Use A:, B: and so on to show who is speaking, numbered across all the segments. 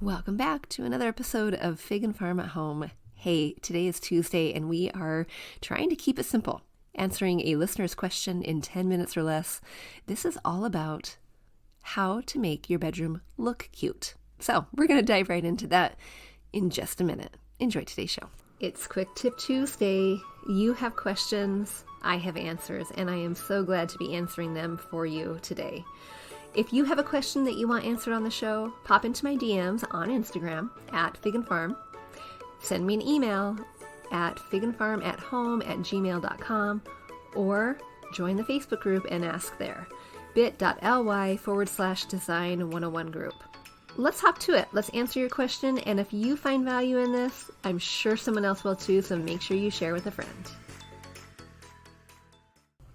A: Welcome back to another episode of Fig and Farm at Home. Hey, today is Tuesday and we are trying to keep it simple, answering a listener's question in 10 minutes or less. This is all about how to make your bedroom look cute. So we're going to dive right into that in just a minute. Enjoy today's show. It's Quick Tip Tuesday. You have questions, I have answers, and I am so glad to be answering them for you today. If you have a question that you want answered on the show, pop into my DMs on Instagram at figandfarm. Send me an email at figandfarmathome@gmail.com or join the Facebook group and ask there. bit.ly/design101 group. Let's hop to it. Let's answer your question. And if you find value in this, I'm sure someone else will too. So make sure you share with a friend.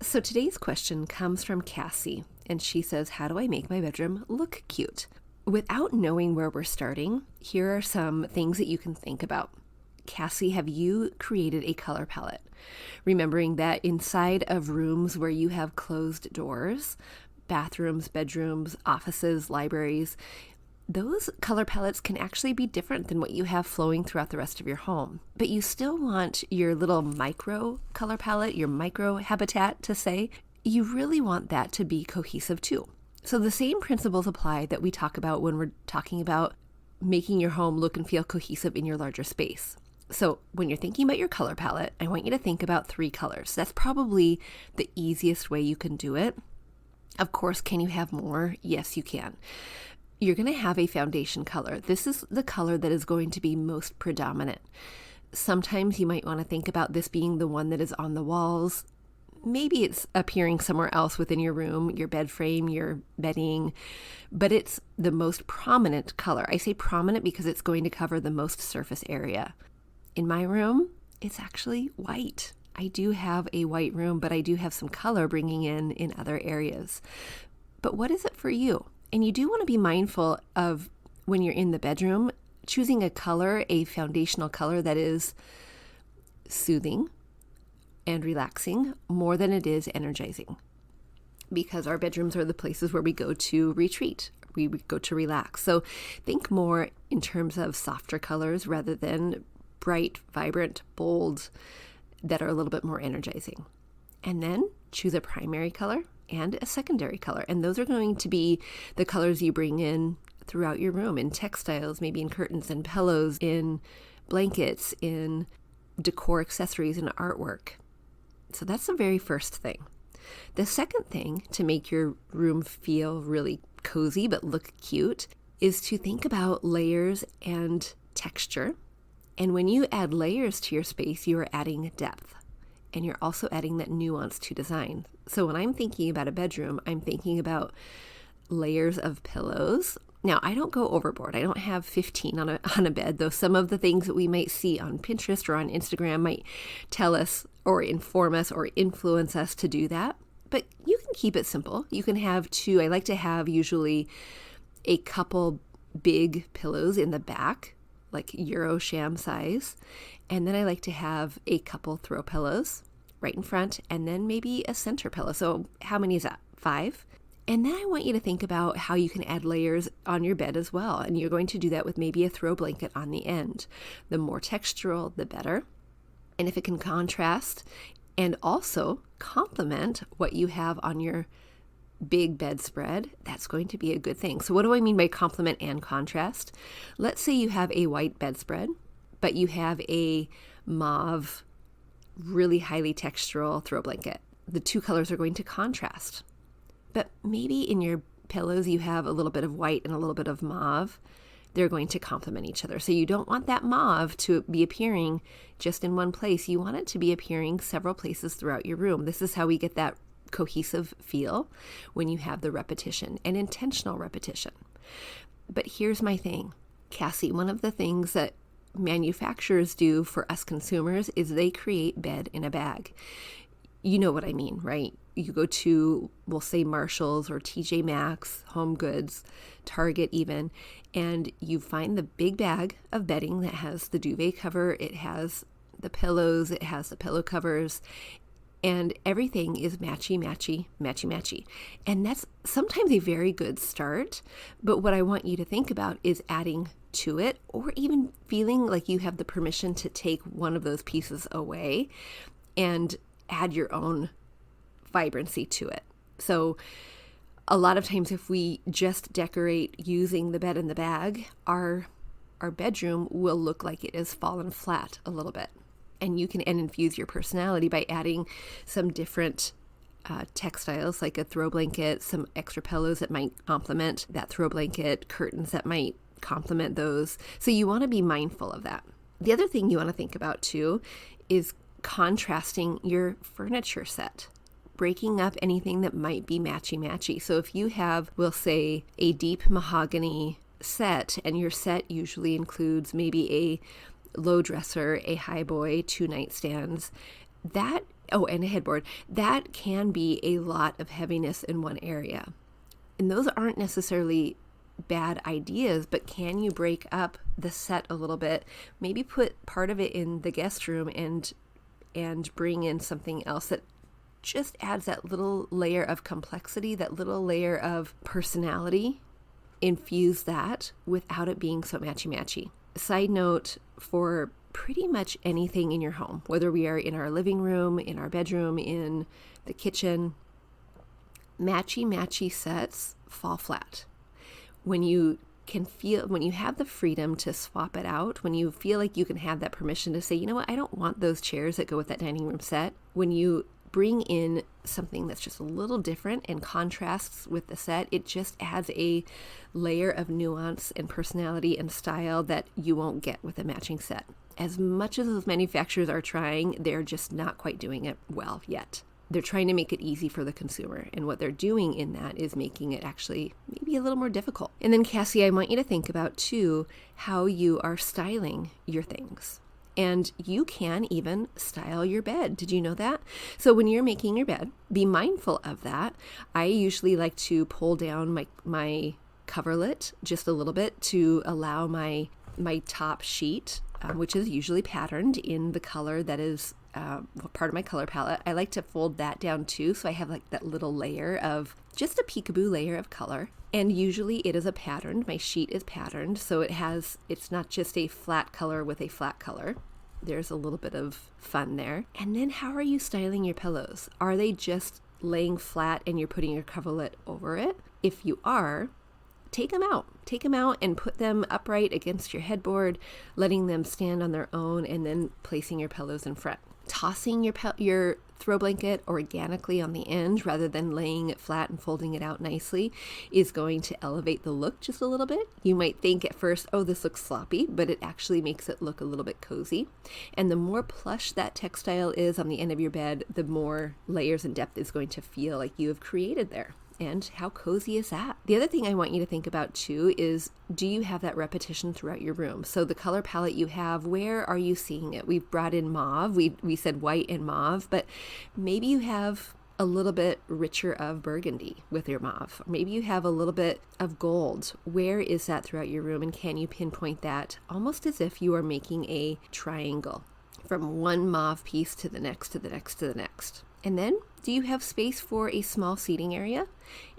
A: So today's question comes from Cassie, and she says, how do I make my bedroom look cute? Without knowing where we're starting, here are some things that you can think about. Cassie, have you created a color palette? Remembering that inside of rooms where you have closed doors, bathrooms, bedrooms, offices, libraries, those color palettes can actually be different than what you have flowing throughout the rest of your home. But you still want your little micro color palette, your micro habitat to say, you really want that to be cohesive too. So the same principles apply that we talk about when we're talking about making your home look and feel cohesive in your larger space. So when you're thinking about your color palette, I want you to think about 3 colors. That's probably the easiest way you can do it. Of course, can you have more? Yes, you can. You're going to have a foundation color. This is the color that is going to be most predominant. Sometimes you might want to think about this being the one that is on the walls. Maybe it's appearing somewhere else within your room, your bed frame, your bedding, but it's the most prominent color. I say prominent because it's going to cover the most surface area. In my room, it's actually white. I do have a white room, but I do have some color bringing in other areas. But what is it for you? And you do want to be mindful of when you're in the bedroom, choosing a color, a foundational color that is soothing and relaxing more than it is energizing. Because our bedrooms are the places where we go to retreat, we go to relax. So think more in terms of softer colors rather than bright, vibrant, bold, that are a little bit more energizing. And then choose a primary color and a secondary color. And those are going to be the colors you bring in throughout your room, in textiles, maybe in curtains and pillows, in blankets, in decor accessories and artwork. So that's the very first thing. The second thing to make your room feel really cozy but look cute is to think about layers and texture. And when you add layers to your space, you are adding depth. And you're also adding that nuance to design. So when I'm thinking about a bedroom, I'm thinking about layers of pillows. Now, I don't go overboard. I don't have 15 on a bed, though some of the things that we might see on Pinterest or on Instagram might tell us or inform us or influence us to do that. But you can keep it simple. You can have 2. I like to have usually a couple big pillows in the back, like Euro sham size. And then I like to have a couple throw pillows right in front and then maybe a center pillow. So how many is that? 5? And then I want you to think about how you can add layers on your bed as well. And you're going to do that with maybe a throw blanket on the end. The more textural, the better. And if it can contrast and also complement what you have on your big bedspread, that's going to be a good thing. So what do I mean by complement and contrast? Let's say you have a white bedspread, but you have a mauve, really highly textural throw blanket. The 2 colors are going to contrast. But maybe in your pillows you have a little bit of white and a little bit of mauve. They're going to complement each other. So you don't want that mauve to be appearing just in one place. You want it to be appearing several places throughout your room. This is how we get that cohesive feel when you have the repetition and intentional repetition. But here's my thing, Cassie, one of the things that manufacturers do for us consumers is they create bed in a bag. You know what I mean, right? You go to, we'll say Marshalls or TJ Maxx, Home Goods, Target even, and you find the big bag of bedding that has the duvet cover, it has the pillows, it has the pillow covers, and everything is matchy, matchy, matchy, matchy. And that's sometimes a very good start. But what I want you to think about is adding to it, or even feeling like you have the permission to take one of those pieces away and add your own vibrancy to it. So a lot of times if we just decorate using the bed in the bag, our bedroom will look like it has fallen flat a little bit. And you can infuse your personality by adding some different textiles, like a throw blanket, some extra pillows that might complement that throw blanket, curtains that might complement those. So you want to be mindful of that. The other thing you want to think about too is contrasting your furniture set, breaking up anything that might be matchy-matchy. So if you have, we'll say, a deep mahogany set, and your set usually includes maybe a low dresser, a high boy, 2 nightstands, and a headboard, that can be a lot of heaviness in one area. And those aren't necessarily bad ideas, but can you break up the set a little bit? Maybe put part of it in the guest room and bring in something else that just adds that little layer of complexity, that little layer of personality. Infuse that without it being so matchy-matchy. Side note, for pretty much anything in your home, whether we are in our living room, in our bedroom, in the kitchen, matchy sets fall flat. When you have the freedom to swap it out, when you feel like you can have that permission to say, you know what, I don't want those chairs that go with that dining room set. When you bring in something that's just a little different and contrasts with the set, it just adds a layer of nuance and personality and style that you won't get with a matching set. As much as those manufacturers are trying, they're just not quite doing it well yet. They're trying to make it easy for the consumer, and what they're doing in that is making it actually maybe a little more difficult. And then Cassie, I want you to think about too how you are styling your things. And you can even style your bed. Did you know that? So when you're making your bed, be mindful of that. I usually like to pull down my coverlet just a little bit to allow my top sheet, which is usually patterned in the color that is part of my color palette. I like to fold that down too, so I have like that little layer of just a peekaboo layer of color. And usually it is my sheet is patterned, so it's not just a flat color with a flat color. There's a little bit of fun there. And then how are you styling your pillows? Are they just laying flat and you're putting your coverlet over it? If you are, take them out and put them upright against your headboard, letting them stand on their own, and then placing your pillows in front. Tossing your throw blanket organically on the end rather than laying it flat and folding it out nicely is going to elevate the look just a little bit. You might think at first, oh, this looks sloppy, but it actually makes it look a little bit cozy. And the more plush that textile is on the end of your bed, the more layers and depth is going to feel like you have created there. And how cozy is that? The other thing I want you to think about too is, do you have that repetition throughout your room? So the color palette you have, where are you seeing it? We've brought in mauve. We said white and mauve, but maybe you have a little bit richer of burgundy with your mauve. Maybe you have a little bit of gold. Where is that throughout your room? And can you pinpoint that almost as if you are making a triangle from one mauve piece to the next, to the next, to the next? And then, do you have space for a small seating area?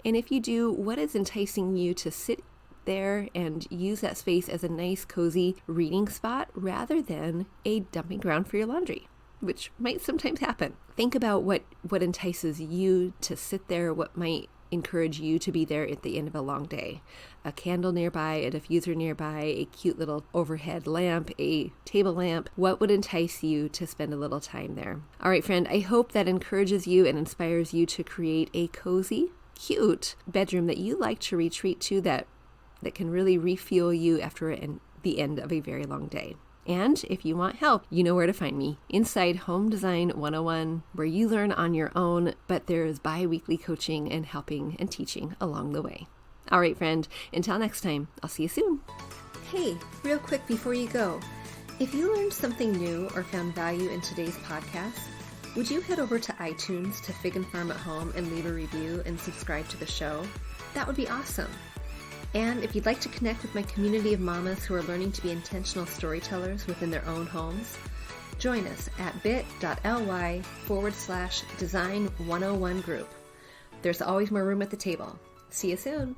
A: And if you do, what is enticing you to sit there and use that space as a nice, cozy reading spot rather than a dumping ground for your laundry, which might sometimes happen? Think about what entices you to sit there, what might encourage you to be there at the end of a long day. A candle nearby, a diffuser nearby, a cute little overhead lamp, a table lamp. What would entice you to spend a little time there? All right, friend, I hope that encourages you and inspires you to create a cozy, cute bedroom that you like to retreat to, that can really refuel you after the end of a very long day. And if you want help, you know where to find me, inside Home Design 101, where you learn on your own, but there is bi-weekly coaching and helping and teaching along the way. All right, friend, until next time, I'll see you soon. Hey, real quick before you go, if you learned something new or found value in today's podcast, would you head over to iTunes to Fig and Farm at Home and leave a review and subscribe to the show? That would be awesome. And if you'd like to connect with my community of mamas who are learning to be intentional storytellers within their own homes, join us at bit.ly/design101 group. There's always more room at the table. See you soon.